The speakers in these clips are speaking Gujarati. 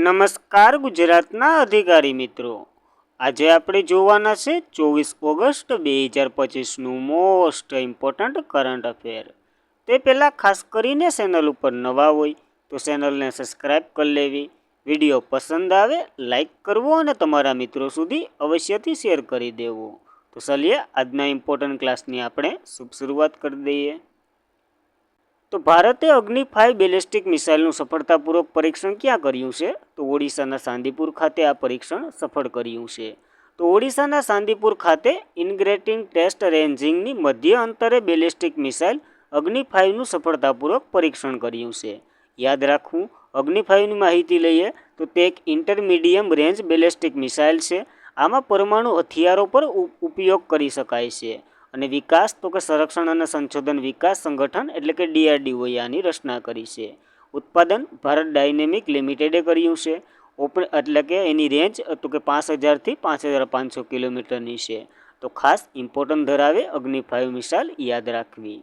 નમસ્કાર ગુજરાતના અધિકારી મિત્રો, આજે આપણે જોવાના છે 24 ઓગસ્ટ 2025નું મોસ્ટ ઇમ્પોર્ટન્ટ કરંટ અફેર। તે પહેલાં ખાસ કરીને ચેનલ ઉપર નવા હોય તો ચેનલને સબસ્ક્રાઈબ કરી લેવી, વિડીયો પસંદ આવે લાઈક કરવો અને તમારા મિત્રો સુધી અવશ્યથી શેર કરી દેવો। તો ચલીએ આજના ઇમ્પોર્ટન્ટ ક્લાસની આપણે શુભ શરૂઆત કરી દઈએ। તો ભારતે અગ્નિ-5 બેલિસ્ટિક મિસાઇલનું સફળતાપૂર્વક પરીક્ષણ ક્યાં કર્યું છે? તો ઓડિશાના ચાંદીપુર ખાતે આ પરીક્ષણ સફળ કર્યું છે। તો ઓડિશાના ચાંદીપુર ખાતે ઇન્ટિગ્રેટેડ ટેસ્ટ રેન્જિંગની મધ્ય અંતરે બેલિસ્ટિક મિસાઇલ અગ્નિ-5નું સફળતાપૂર્વક પરીક્ષણ કર્યું છે। યાદ રાખવું, અગ્નિ-5ની માહિતી લઈએ તો તે એક ઇન્ટરમીડિયમ રેન્જ બેલિસ્ટિક મિસાઇલ છે। આમાં પરમાણુ હથિયારો પર ઉપયોગ કરી શકાય છે અને વિકાસ તો કે સંરક્ષણ અને સંશોધન વિકાસ સંગઠન એટલે કે DRDOએ આની રચના કરી છે। ઉત્પાદન ભારત ડાયનેમિક લિમિટેડે કર્યું છે, એટલે કે એની રેન્જ તો કે 5000થી 5500 કિલોમીટરની છે। તો ખાસ ઇમ્પોર્ટન્ટ ધરાવે અગ્નિ-5 મિસાઇલ યાદ રાખવી।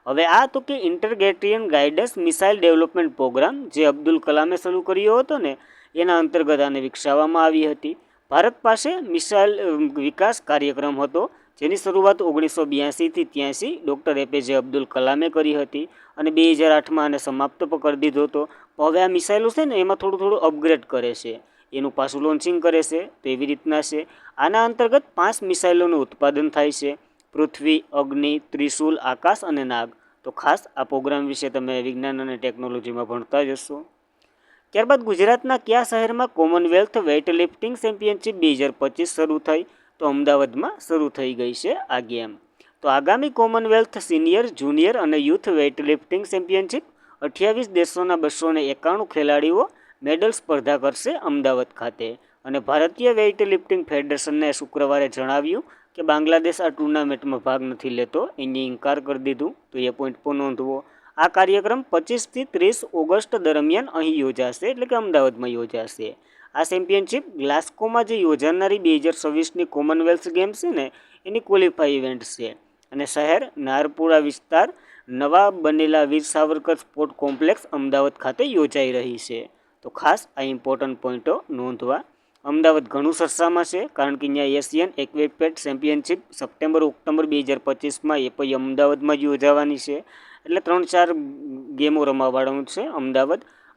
હવે આ તો કે integrated guidance missile development programme જે અબ્દુલ કલામે શરૂ કર્યો હતો ને, એના અંતર્ગત આને વિકસાવવામાં આવી હતી। ભારત પાસે મિસાઇલ વિકાસ કાર્યક્રમ હતો જેની શરૂઆત 1982થી 83 ડૉક્ટર APJ અબ્દુલ કલામે કરી હતી અને 2008માં આને સમાપ્ત પણ કરી દીધો હતો। હવે આ મિસાઇલો છે ને એમાં થોડું અપગ્રેડ કરે છે, એનું પાછું લોન્ચિંગ કરે છે, તો એવી રીતના છે। આના અંતર્ગત 5 મિસાઇલોનું ઉત્પાદન થાય છે: પૃથ્વી, અગ્નિ, ત્રિશુલ, આકાશ અને નાગ। તો ખાસ આ પ્રોગ્રામ વિશે તમે વિજ્ઞાન અને ટેકનોલોજીમાં ભણતા જ હશો। ત્યારબાદ ગુજરાતના કયા શહેરમાં કોમનવેલ્થ વેઇટલિફ્ટિંગ ચેમ્પિયનશિપ 2025 શરૂ થઈ? તો અમદાવાદમાં શરૂ થઈ ગઈ છે આ ગેમ। તો આગામી કોમનવેલ્થ સિનિયર, જુનિયર અને યુથ વેઇટલિફ્ટિંગ ચેમ્પિયનશિપ 28 દેશોના 291 ખેલાડીઓ મેડલ સ્પર્ધા કરશે અમદાવાદ ખાતે। અને ભારતીય વેઇટલિફ્ટિંગ ફેડરેશનને શુક્રવારે જણાવ્યું કે બાંગ્લાદેશ આ ટુર્નામેન્ટમાં ભાગ નથી લેતો, એને ઇનકાર કરી દીધું, તો એ પોઈન્ટ પર નોંધવો। આ કાર્યક્રમ 25થી 30 ઓગસ્ટ દરમિયાન અહીં યોજાશે, એટલે કે અમદાવાદમાં યોજાશે। આ ચેમ્પિયનશિપ ગ્લાસ્કોમાં જે યોજાનારી 2026ની કોમનવેલ્થ ગેમ્સ છે ને, એની ક્વોલિફાઈ ઇવેન્ટ છે અને શહેર નારપુરા વિસ્તાર નવા બનેલા વીર સાવરકર સ્પોર્ટ કોમ્પ્લેક્સ અમદાવાદ ખાતે યોજાઈ રહી છે। તો ખાસ આ ઇમ્પોર્ટન્ટ પોઈન્ટો નોંધવા। અમદાવાદ ઘણું ચર્ચામાં છે કારણ કે અહીંયા એશિયન એક્વિપેટ ચેમ્પિયનશિપ સપ્ટેમ્બર-ઓક્ટોબર 2025માં એ પછી અમદાવાદમાં જ યોજાવાની છે, એટલે 3-4 ગેમો રમાડવાનું છે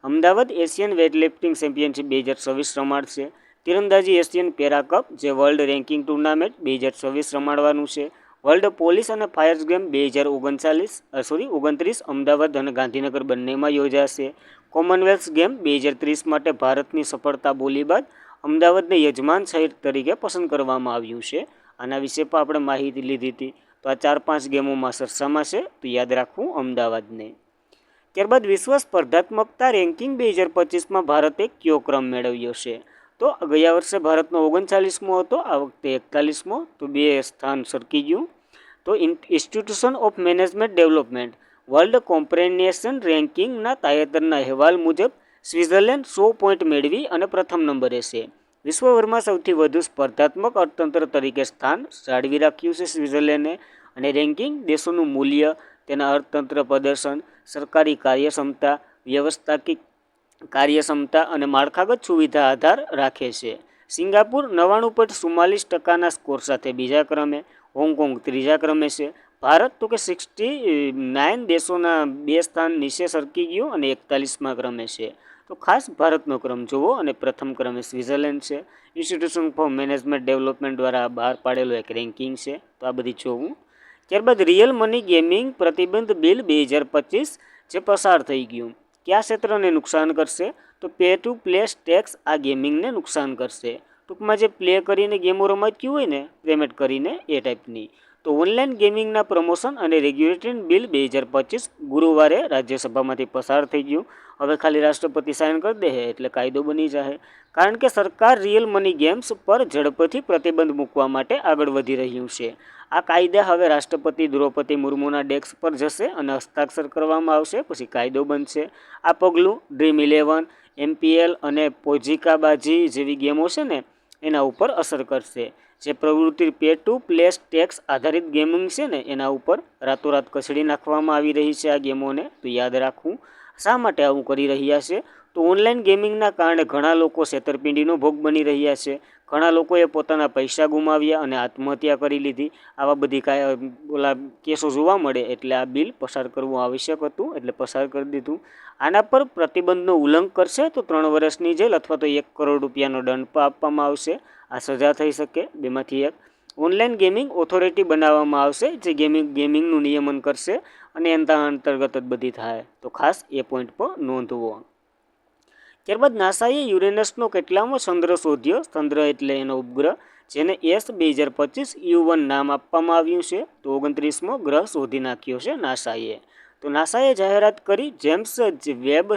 અમદાવાદ એશિયન વેઇટલિફ્ટિંગ ચેમ્પિયનશિપ 2026 રમાડશે। તીરંદાજી એશિયન પેરા કપ જે વર્લ્ડ રેન્કિંગ ટુર્નામેન્ટ 2026 રમાડવાનું છે। વર્લ્ડ પોલીસ અને ફાયર ગેમ 2029 અમદાવાદ અને ગાંધીનગર બંનેમાં યોજાશે। કોમનવેલ્થ ગેમ 2030 માટે ભારતની સફળતા બોલી બાદ અમદાવાદને યજમાન શહેર તરીકે પસંદ કરવામાં આવ્યું છે। આના વિશે પણ આપણે માહિતી લીધી હતી। તો આ 4-5 ગેમોમાં ચર્ચામાં છે, તો યાદ રાખવું અમદાવાદને। ત્યારબાદ વિશ્વ સ્પર્ધાત્મકતા રેન્કિંગ 2025માં ભારતે કયો ક્રમ મેળવ્યો છે? તો ગયા વર્ષે ભારતનો 39મો હતો, આ વખતે 41મો, તો 2 સ્થાન સરકી ગયું। તો institution of management development world comprehension રેન્કિંગના તાજેતરના અહેવાલ મુજબ સ્વિટ્ઝરલેન્ડ 100 પોઈન્ટ મેળવી અને પ્રથમ નંબરે છે। વિશ્વભરમાં સૌથી વધુ સ્પર્ધાત્મક અર્થતંત્ર તરીકે સ્થાન જાળવી રાખ્યું છે સ્વિટ્ઝરલેન્ડે। અને રેન્કિંગ દેશોનું મૂલ્ય, તેના અર્થતંત્ર પ્રદર્શન, સરકારી કાર્યક્ષમતા, વ્યવસ્થાકિક કાર્યક્ષમતા અને માળખાગત સુવિધા આધાર રાખે છે। સિંગાપુર 99.44% સ્કોર સાથે બીજા ક્રમે, હોંગકોંગ ત્રીજા ક્રમે છે। ભારત તો કે 69 દેશોના 2 સ્થાન નીચે સરકી ગયું અને 41મા ક્રમે છે। તો ખાસ ભારતનો ક્રમ જુઓ અને પ્રથમ ક્રમે સ્વિટ્ઝરલેન્ડ છે। ઇન્સ્ટિટ્યુશન ફોર મેનેજમેન્ટ ડેવલપમેન્ટ દ્વારા બહાર પાડેલું એક રેન્કિંગ છે, તો આ બધી જોવું। ત્યારબાદ રિયલ મની ગેમિંગ પ્રતિબંધ બિલ 2025 જે પસાર થઈ ગયું, કયા ક્ષેત્રને નુકસાન કરશે? તો પે ટુ પ્લે ટેક્સ આ ગેમિંગને નુકસાન કરશે। ટૂંકમાં જે પ્લે કરીને ગેમો રમાતી હોય ને, પેમેન્ટ કરીને, એ ટાઈપની। તો ઓનલાઈન ગેમિંગના પ્રમોશન અને રેગ્યુલેશન બિલ 2025 ગુરુવારે રાજ્યસભામાંથી પસાર થઈ ગયું। હવે ખાલી રાષ્ટ્રપતિ સાઇન કરી દે એટલે કાયદો બની જાય, કારણ કે સરકાર રિયલ મની ગેમ્સ પર ઝડપથી પ્રતિબંધ મૂકવા માટે આગળ વધી રહ્યું છે। આ કાયદા હવે રાષ્ટ્રપતિ દ્રૌપદી મુર્મુના ડેસ્ક પર જશે અને હસ્તાક્ષર કરવામાં આવશે, પછી કાયદો બનશે। આ પગલું ડ્રીમ11, MPL અને પોજીકાબાજી જેવી ગેમો છે ને, એના ઉપર અસર કરશે। જે પ્રવૃત્તિ પે ટુ પ્લે ટેક્સ આધારિત ગેમિંગ છે ને, એના ઉપર રાતોરાત કચડી નાખવામાં આવી રહી છે આ ગેમોને, તો યાદ રાખવું। શા માટે આવું કરી રહ્યા છે? તો તો ઓનલાઈન ગેમિંગના કારણે ઘણા લોકો છેતરપિંડીનો ભોગ બની રહ્યા છે. ઘણા લોકોએ પોતાના પૈસા ગુમાવ્યા અને આત્મહત્યા કરી લીધી. આવા બધી કેસો જોવા મળે એટલે આ બિલ પસાર કરવું આવશ્યક હતું, એટલે પસાર કરી દીધું. આના પર પ્રતિબંધનો ઉલ્લંઘન કરશે તો 3 વર્ષની જેલ અથવા તો 1 કરોડ રૂપિયાનો દંડ આપવામાં આવશે. આ સજા થઈ શકે, બેમાંથી એક. ઓનલાઈન ગેમિંગ ઓથોરિટી બનાવવામાં આવશે જે ગેમિંગનું નિયમન કરશે અને એના અંતર્ગત જ બધી થાય. તો ખાસ એ પોઈન્ટ પર નોંધવો. ત્યારબાદ નાસાએ યુરેનસનો કેટલામો ચંદ્ર શોધ્યો? ચંદ્ર એટલે એનો ઉપગ્રહ, જેને S2025 U1 નામ આપવામાં આવ્યું છે. તો 29મો ગ્રહ શોધી નાખ્યો છે નાસાએ. તો નાસાએ જાહેરાત કરી જેમ્સ વેબ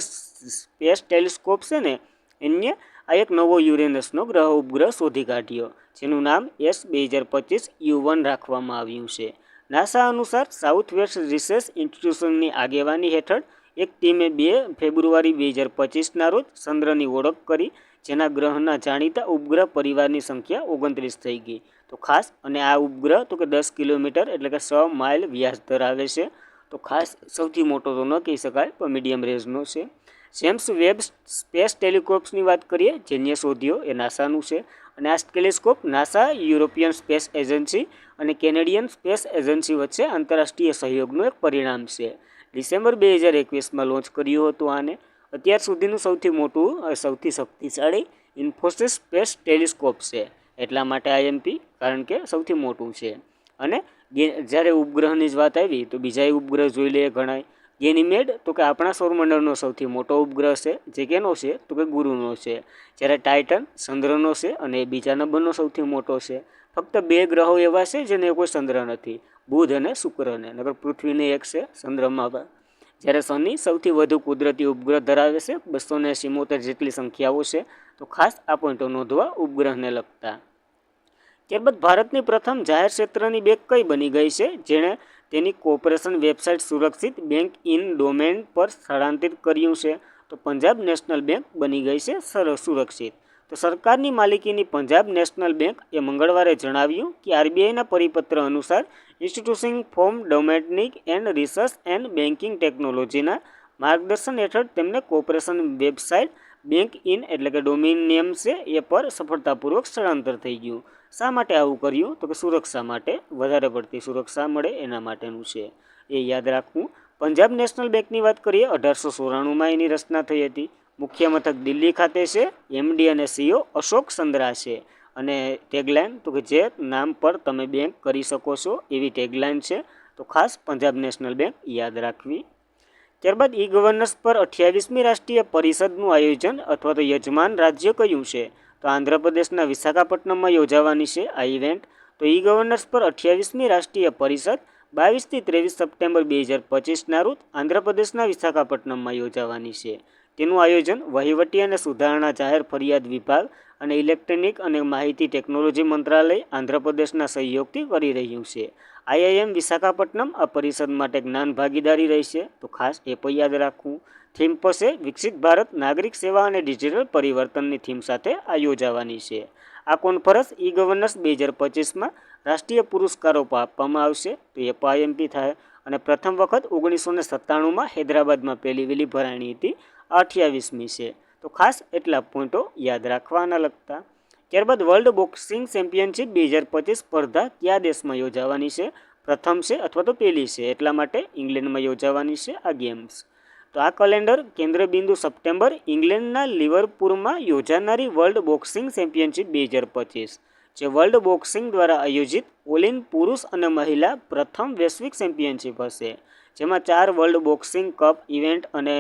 સ્પેસ ટેલિસ્કોપ છે ને એને આ એક નવો યુરેનસનો ઉપગ્રહ શોધી કાઢ્યો, જેનું નામ S2025 U1 રાખવામાં આવ્યું છે. નાસા અનુસાર સાઉથ વેસ્ટ રિસર્ચ ઇન્સ્ટિટ્યૂશનની આગેવાની હેઠળ એક ટીમે 2 ફેબ્રુઆરી 2025ના રોજ ચંદ્રની ઓળખ કરી, જેના ગ્રહના જાણીતા ઉપગ્રહ પરિવારની સંખ્યા 29 થઈ ગઈ. તો ખાસ, અને આ ઉપગ્રહ તો કે 10 કિલોમીટર એટલે કે 6 માઇલ વ્યાસ ધરાવે છે. તો ખાસ સૌથી મોટો તો ન કહી શકાય પણ મીડિયમ રેન્જનો છે. જેમ્સ વેબ સ્પેસ ટેલિસ્કોપ્સની વાત કરીએ, જેને શોધ્યો એ નાસાનું છે. અને આ telescope NASA, European space agency અને કેનેડિયન સ્પેસ એજન્સી વચ્ચે આંતરરાષ્ટ્રીય સહયોગનું એક પરિણામ છે. ડિસેમ્બર 2021માં લોન્ચ કર્યું હતું આને. અત્યાર સુધીનું સૌથી મોટું, સૌથી શક્તિશાળી ઇન્ફોસિસ સ્પેસ ટેલિસ્કોપ છે. એટલા માટે IMP, કારણ કે સૌથી મોટું છે. અને જ્યારે ઉપગ્રહની જ વાત આવી તો બીજા ઉપગ્રહ જોઈ લઈએ ઘણાય. ગેનીમેડ તો કે આપણા સૌરમંડળનો સૌથી મોટો ઉપગ્રહ છે, જે કેનો છે તો કે ગુરુનો છે. જ્યારે ટાઇટન ચંદ્રનો છે અને એ બીજા નંબરનો સૌથી મોટો છે. ફક્ત 2 ગ્રહો એવા છે જેને કોઈ ચંદ્ર નથી, બુધ અને શુક્રને. નગર પૃથ્વીને એક છે ચંદ્રમાં. જ્યારે શનિ સૌથી વધુ કુદરતી ઉપગ્રહ ધરાવે છે, 287 જેટલી સંખ્યાઓ છે. તો ખાસ આ પોઈન્ટો નોંધવા ઉપગ્રહને લગતા. ત્યારબાદ ભારતની પ્રથમ જાહેર ક્ષેત્રની બેંક કઈ બની ગઈ છે, જેણે તેની કોર્પોરેશન વેબસાઇટ સુરક્ષિત બેંક ઇન ડોમેન પર સ્થળાંતરિત કર્યું છે? તો પંજાબ નેશનલ બેંક બની ગઈ છે સુરક્ષિત. તો સરકારની માલિકીની પંજાબ નેશનલ બેંક એ મંગળવારે જણાવ્યું કે RBIના પરિપત્ર અનુસાર institution for domestic and research and banking ટેકનોલોજીના માર્ગદર્શન હેઠળ તેમને કોર્પોરેશન વેબસાઇટ બેંક ઇન એટલે કે ડોમિનિયમ છે એ પર સફળતાપૂર્વક સ્થળાંતર થઈ ગયું. શા માટે આવું કર્યું? તો કે સુરક્ષા માટે, વધારે પડતી સુરક્ષા મળે એના માટેનું છે, એ યાદ રાખવું. પંજાબ નેશનલ બેંકની વાત કરીએ, 1894માં એની રચના થઈ હતી. મુખ્ય મથક દિલ્હી ખાતે છે. MD અને CEO અશોક ચંદ્રા છે. અને ટેગલાઇન તો કે જે નામ પર તમે બેંક કરી શકો છો, એવી ટેગલાઇન છે. તો ખાસ પંજાબ નેશનલ બેંક યાદ રાખવી. ત્યારબાદ ગવર્નન્સ પર 28મી રાષ્ટ્રીય પરિષદનું આયોજન અથવા તો યજમાન રાજ્ય કયું છે? તો આંધ્રપ્રદેશના વિશાખાપટ્ટનમમાં યોજાવાની છે આ ઇવેન્ટ. તો ગવર્નન્સ પર 28મી રાષ્ટ્રીય પરિષદ 22થી 23 સપ્ટેમ્બર 2025ના રોજ આંધ્રપ્રદેશના વિશાખાપટ્ટનમમાં યોજાવાની છે. તેનું આયોજન વહીવટી અને સુધારણા જાહેર ફરિયાદ વિભાગ અને ઇલેક્ટ્રોનિક અને માહિતી ટેકનોલોજી મંત્રાલય આંધ્રપ્રદેશના સહયોગથી કરી રહ્યું છે. IIM વિશાખાપટ્ટનમ આ પરિષદ માટે જ્ઞાન ભાગીદારી રહેશે. તો ખાસ એ પણ યાદ રાખવું. થીમ પાસે વિકસિત ભારત, નાગરિક સેવા અને ડિજિટલ પરિવર્તનની થીમ સાથે આ યોજાવાની છે. આ કોન્ફરન્સ ગવર્નન્સ 2025માં રાષ્ટ્રીય પુરસ્કારો પણ આપવામાં આવશે. તો એ પણ IMP થાય. અને પ્રથમ વખત 1997માં હૈદરાબાદમાં પહેલી વેલી ભરાણી હતી, 28મી છે. તો ખાસ એટલા પોઈન્ટો યાદ રાખવાના લગતા. ત્યારબાદ વર્લ્ડ બોક્સિંગ ચેમ્પિયનશિપ 2025 સ્પર્ધા કયા દેશમાં યોજાવાની છે? પ્રથમ છે અથવા તો પહેલી છે, એટલા માટે ઇંગ્લેન્ડમાં યોજાવાની છે આ ગેમ્સ. તો આ કેલેન્ડર કેન્દ્રબિંદુ સપ્ટેમ્બર ઇંગ્લેન્ડના લિવરપૂલમાં યોજાનારી વર્લ્ડ બોક્સિંગ ચેમ્પિયનશિપ 2025, જે વર્લ્ડ બોક્સિંગ દ્વારા આયોજિત ઓલિમ્પિક પુરુષ અને મહિલા પ્રથમ વૈશ્વિક ચેમ્પિયનશિપ હશે, જેમાં 4 વર્લ્ડ બોક્સિંગ કપ ઇવેન્ટ અને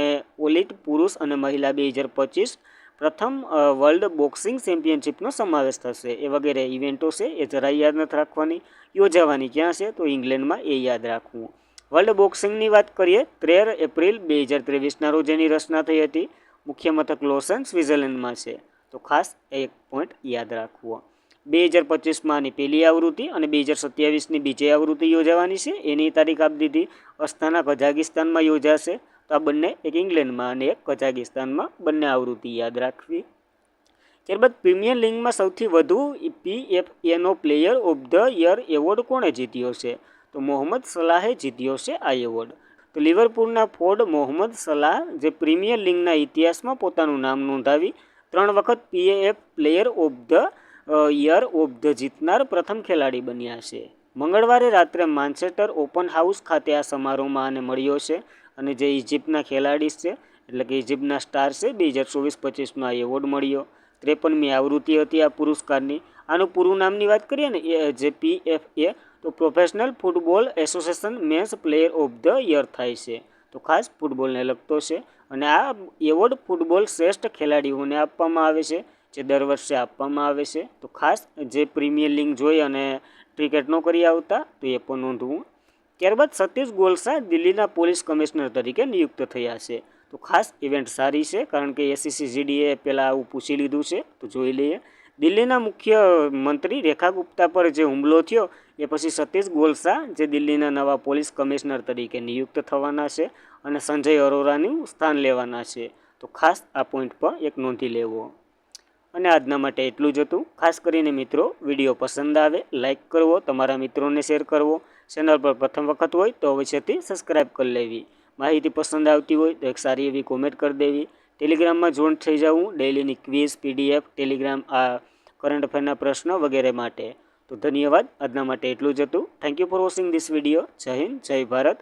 ઓલિમ્પિક પુરુષ અને મહિલા 2025 પ્રથમ વર્લ્ડ બોક્સિંગ ચેમ્પિયનશિપનો સમાવેશ થશે. એ વગેરે ઇવેન્ટો છે, એ જરા યાદ નથી રાખવાની. યોજાવાની ક્યાં છે? તો ઇંગ્લેન્ડમાં, એ યાદ રાખવું. વર્લ્ડ બોક્સિંગની વાત કરીએ, 13 એપ્રિલ 2023ના રોજ એની રચના થઈ હતી. મુખ્ય મથક લોસન, સ્વિટ્ઝરલેન્ડમાં છે. તો ખાસ એક પોઈન્ટ યાદ રાખવો. 2025માં આની પહેલી આવૃત્તિ અને 2027ની બીજી આવૃત્તિ યોજાવાની છે. એની તારીખ આપી દીધી. અસ્થાના કઝાકિસ્તાનમાં યોજાશે. તો આ બંને, એક ઇંગ્લેન્ડમાં અને એક કઝાકિસ્તાનમાં, બંને આવૃત્તિ યાદ રાખવી. ત્યારબાદ પ્રીમિયર લીગમાં સૌથી વધુ PFAનો player of the year award કોણે જીત્યો છે? તો મોહમ્મદ સલાહે જીત્યો છે આ એવોર્ડ. તો લિવરપૂલના ફોર્ડ મોહમ્મદ સલાહ જે પ્રીમિયર લીગના ઇતિહાસમાં પોતાનું નામ નોંધાવી 3 વખત PAF player of the year of the જીતનાર પ્રથમ ખેલાડી બન્યા છે. મંગળવારે રાત્રે માન્ચેસ્ટર ઓપન હાઉસ ખાતે આ સમારોહમાં આને મળ્યો છે અને જે ઇજિપ્તના ખેલાડી છે એટલે કે ઇજિપ્તના સ્ટાર છે 2024-25નો આ એવોર્ડ મળ્યો. 53મી આવૃત્તિ હતી આ પુરસ્કારની. આનું પૂરું નામની વાત કરીએ ને જે PFA તો professional football association men's player of the year થાય છે. તો ખાસ ફૂટબોલને લગતો છે અને આ એવોર્ડ ફૂટબોલ શ્રેષ્ઠ ખેલાડીઓને આપવામાં આવે છે જે દર વર્ષે આપવામાં આવે છે. તો ખાસ જે પ્રીમિયર લીગ જોઈ અને ક્રિકેટ ન કરી આવતા તો એ પણ નોંધવું. ત્યારબાદ સતીશ ગોલસા દિલ્હીના પોલીસ કમિશનર તરીકે નિયુક્ત થયા છે. તો ખાસ ઇવેન્ટ સારી છે કારણ કે SCCGDએ પહેલાં આવું પૂછી લીધું છે. તો જોઈ લઈએ. દિલ્હીના મુખ્ય મંત્રી રેખા ગુપ્તા પર જે હુમલો થયો એ પછી સતીશ ગોલસા જે દિલ્હીના નવા પોલીસ કમિશનર તરીકે નિયુક્ત થવાના છે અને સંજય અરોરાનું સ્થાન લેવાના છે. તો ખાસ આ પોઈન્ટ પર એક નોંધી લેવો. અને આજના માટે એટલું જ હતું. ખાસ કરીને મિત્રો વિડીયો પસંદ આવે લાઇક કરવો, તમારા મિત્રોને શેર કરવો, ચેનલ પર પ્રથમ વખત હોય તો અવશ્યથી સબસ્ક્રાઈબ કરી લેવી. માહિતી પસંદ આવતી હોય તો એક સારી એવી કોમેન્ટ કરી દેવી. ટેલિગ્રામમાં જોઈન થઈ જવું ડેઈલીની ક્વિઝ PDF ટેલિગ્રામ આ કરંટ અફેરના પ્રશ્નો વગેરે માટે. તો ધન્યવાદ. આજના માટે એટલું જ હતું. Thank you for watching this video. જય હિન્દ, જય ભારત.